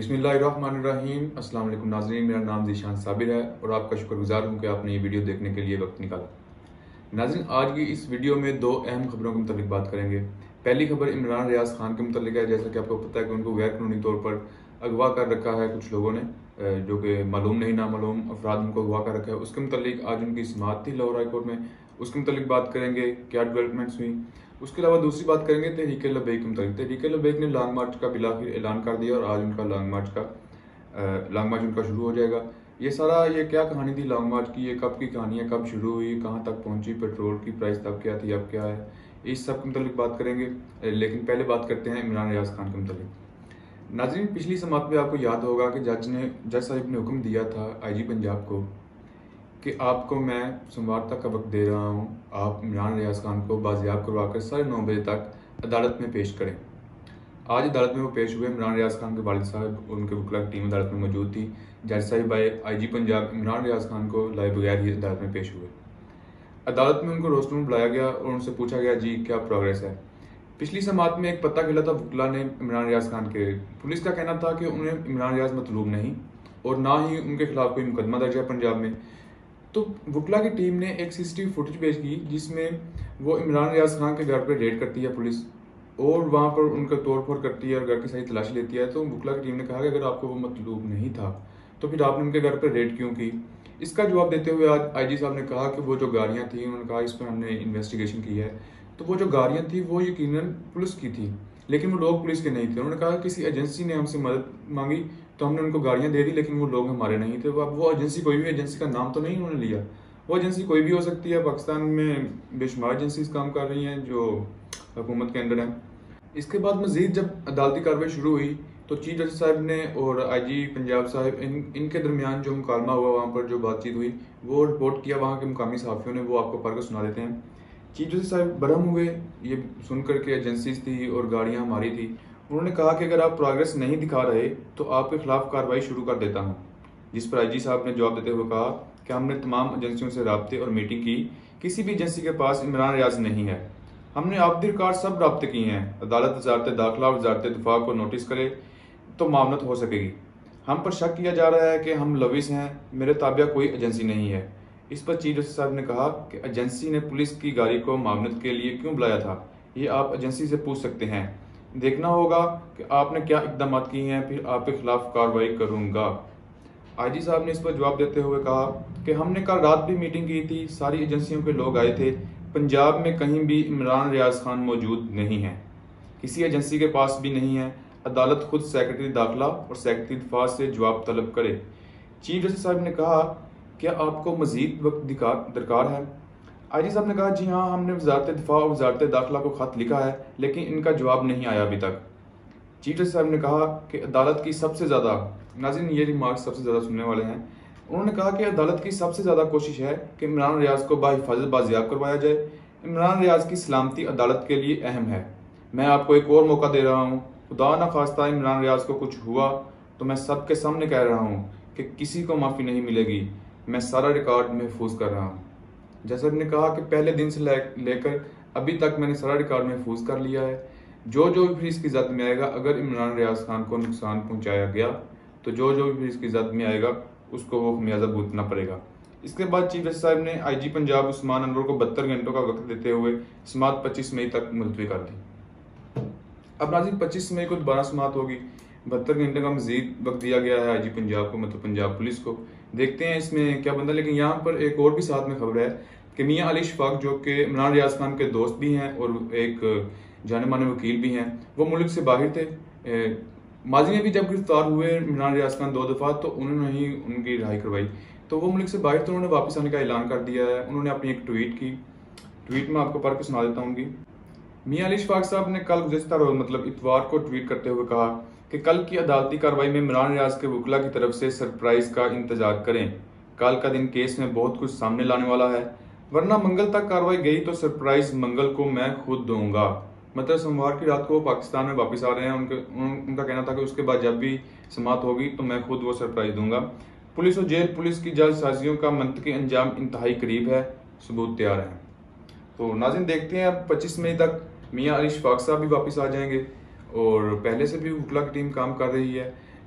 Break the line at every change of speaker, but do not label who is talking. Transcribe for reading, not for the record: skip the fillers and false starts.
बिस्मिल्लाहिर्रहमानिर्रहीम। अस्सलाम वालेकुम नाज़रीन, मेरा नाम ज़ीशान साबिर है और आपका शुक्रगुजार हूँ कि आपने ये वीडियो देखने के लिए वक्त निकाला। नाज़रीन, आज की इस वीडियो में दो अहम खबरों के मुताबिक बात करेंगे। पहली खबर इमरान रियाज खान के मुताबिक है। जैसा कि आपको पता है कि उनको गैर कानूनी तौर पर अगवा कर रखा है कुछ लोगों ने, जो कि मालूम नहीं नामालूम अफराद उनको अगवा कर रखा है। उसके मुताबिक आज उनकी समाअत थी लाहौर हाई कोर्ट में, उसके मुताबिक बात करेंगे क्या डेवलपमेंट्स हुई। उसके अलावा दूसरी बात करेंगे तहरीक लब्बैक के मुताबिक। तहरीक लब्बैक ने लॉन्ग मार्च का बिलाखिर ऐलान कर दिया और आज उनका लॉन्ग मार्च उनका शुरू हो जाएगा। ये क्या कहानी थी लॉन्ग मार्च की, ये कब की कहानी है, कब शुरू हुई, कहाँ तक पहुंची, पेट्रोल की प्राइस तब क्या थी अब क्या है, इस सब के मुताबिक बात करेंगे। लेकिन पहले बात करते हैं इमरान रियाज खान के मुताबिक। नाज़रीन, पिछली समाअत में आपको याद होगा कि जज साहब ने हुक्म दिया था आईजी पंजाब को कि आपको मैं सोमवार तक का वक्त दे रहा हूँ, आप इमरान रियाज खान को बाजियाब करवा कर 9:30 बजे तक अदालत में पेश करें। आज अदालत में वो पेश हुए। इमरान रियाज खान के वालिद साहब, उनके वकील की टीम अदालत में मौजूद थी। जज साहिब आए, आईजी पंजाब इमरान रियाज खान को लाए बगैर ही अदालत में पेश हुए। अदालत में उनको रोस्टर में बुलाया गया और उनसे पूछा गया, जी क्या प्रोग्रेस है। पिछली समाअत में एक पता खिला था वकीला ने इमरान रियाज खान के। पुलिस का कहना था कि उन्हें इमरान रियाज मतलूब नहीं और ना ही उनके खिलाफ कोई मुकदमा दर्ज है पंजाब में। तो वकीला की टीम ने एक सीसीटीवी फुटेज पेश की जिसमें वो इमरान रियाज खान के घर पर रेड करती है पुलिस और वहाँ पर उनका तोड़ फोड़ करती है और घर की सारी तलाशी लेती है। तो वकीला की टीम ने कहा कि अगर आपको वो मतलूब नहीं था तो फिर आपने उनके घर पर रेड क्यों की। इसका जवाब देते हुए आज आईजी साहब ने कहा कि वो जो गाड़ियाँ थी, उन्होंने कहा इस पर हमने इन्वेस्टिगेशन की है, तो वो जो गाड़ियाँ थी वो यकीनन पुलिस की थी, लेकिन वो लोग पुलिस के नहीं थे। उन्होंने कहा किसी एजेंसी ने हमसे मदद मांगी तो हमने उनको गाड़ियाँ दे दी, लेकिन वो लोग हमारे नहीं थे। वो एजेंसी कोई भी एजेंसी का नाम तो नहीं उन्होंने लिया, वो एजेंसी कोई भी हो सकती है। पाकिस्तान में बेशुमार एजेंसीज काम कर रही हैं जो हुकूमत के अंदर हैं। इसके बाद मजीद जब अदालती कार्रवाई शुरू हुई तो चीफ जस्टिस साहब ने और आईजी पंजाब साहब इनके दरमियान जो मुकालमा हुआ, वहाँ पर जो बातचीत हुई, वो रिपोर्ट किया वहाँ के मुकामी सहाफ़ियों ने, वो आपको पढ़ कर सुना देते हैं। चीफ जस्टिस साहब बरहम हुए ये सुनकर के एजेंसीज थी और गाड़ियाँ हमारी थी। उन्होंने कहा कि अगर आप प्रोग्रेस नहीं दिखा रहे तो आपके खिलाफ कार्रवाई शुरू कर देता हूँ। जिस पर आईजी साहब ने जवाब देते हुए कहा कि हमने तमाम एजेंसियों से राब्ते और मीटिंग की, किसी भी एजेंसी के पास इमरान रियाज नहीं है। हमने आबदी रिकॉर्ड सब राब्ते किए हैं। अदालत वजारत दाखिला और वजारत दिफा को नोटिस करे तो मामलत हो सकेगी। हम पर शक किया जा रहा है कि हम लविस हैं, मेरे ताबिया कोई एजेंसी नहीं है। इस पर चीफ जस्टिस साहब ने कहा कि एजेंसी ने पुलिस की गाड़ी को मामलत के लिए क्यों बुलाया था, ये आप एजेंसी से पूछ सकते हैं। देखना होगा कि आपने क्या इकदाम किए हैं, फिर आपके खिलाफ कार्रवाई करूंगा। आईजी साहब ने इस पर जवाब देते हुए कहा कि हमने कल रात भी मीटिंग की थी, सारी एजेंसियों के लोग आए थे, पंजाब में कहीं भी इमरान रियाज खान मौजूद नहीं है, किसी एजेंसी के पास भी नहीं है। अदालत खुद सेक्रेटरी दाखिला और सेक्रेटरी दिफा से जवाब तलब करे। चीफ जस्टिस साहब ने कहा, क्या आपको मजीद वक्त दरकार है। आईजी साहब ने कहा, जी हाँ, हमने वजारत दिफा और वजारत दाखिला को खत लिखा है, लेकिन इनका जवाब नहीं आया अभी तक। चीफ जस्टिस साहब ने कहा कि अदालत की सबसे ज़्यादा, नाज़रीन ये रिमार्क्स सबसे ज़्यादा सुनने वाले हैं, उन्होंने कहा कि अदालत की सबसे ज़्यादा कोशिश है कि इमरान रियाज को बाहिफाजत बाजियाब करवाया जाए। इमरान रियाज की सलामती अदालत के लिए अहम है। मैं आपको एक और मौका दे रहा हूँ, खुदा न खास्ता इमरान रियाज को कुछ हुआ तो मैं सबके सामने कह रहा हूँ कि किसी को माफ़ी नहीं मिलेगी। मैं सारा रिकॉर्ड महफूज कर रहा हूँ। जैसा ने कहा कि पहले दिन से लेकर अभी तक मैंने सारा रिकॉर्ड महफूज कर लिया है। जो भी इसकी जद में आएगा, अगर इमरान रियाज खान को नुकसान पहुंचाया गया तो जो भी इसकी जद में आएगा उसको वो खमियाजा भुगतना पड़ेगा। इसके बाद चीफ जस्टिस साहब ने आईजी पंजाब उस्मान अनवर को 72 घंटों का वक्त देते हुए समाअत 25 मई तक मुलतवी कर दी। अब नाज़रीन 25 मई को दोबारा समाअत होगी। 72 घंटे का मजीद वक्त दिया गया है आईजी पंजाब को, मतलब पंजाब पुलिस को। देखते हैं इसमें क्या बनता है। लेकिन यहाँ पर एक और भी साथ में खबर है कि मियाँ अली शफाक, जो कि इमरान रियाज खान के दोस्त भी हैं और एक जाने माने वकील भी हैं, वो मुल्क से बाहर थे। माजी में भी जब गिरफ्तार हुए इमरान रियाज खान 2 दफ़ा, तो उन्होंने ही उनकी रिहाई करवाई। तो वो मुल्क से बाहर, तो उन्होंने वापस आने का ऐलान कर दिया है। उन्होंने अपनी एक ट्वीट की, ट्वीट में आपको पढ़ के सुना देता हूँ। मियाँ अली शफाक साहब ने कल गुज़श्ता रोज़ मतलब इतवार को ट्वीट करते हुए कहा कि कल की अदालती कार्रवाई में इमरान रियाज के वकीला की तरफ से सरप्राइज का इंतजार करें। कल का दिन केस में बहुत कुछ सामने लाने वाला है, वरना मंगल तक कार्रवाई गई तो सरप्राइज मंगल को मैं खुद दूंगा। मतलब सोमवार की रात को वो पाकिस्तान में वापस आ रहे हैं। उनका कहना था कि उसके बाद जब भी समाअत होगी तो मैं खुद वो सरप्राइज दूंगा। पुलिस और जेल पुलिस की जालसाजियों का मंतकी अंजाम इंतहाई करीब है, सबूत तैयार हैं। तो नाज़रीन देखते हैं, अब 25 मई तक मियाँ अली शफाक साहब भी वापस आ जाएंगे और पहले से भी वकीला की टीम काम कर रही है।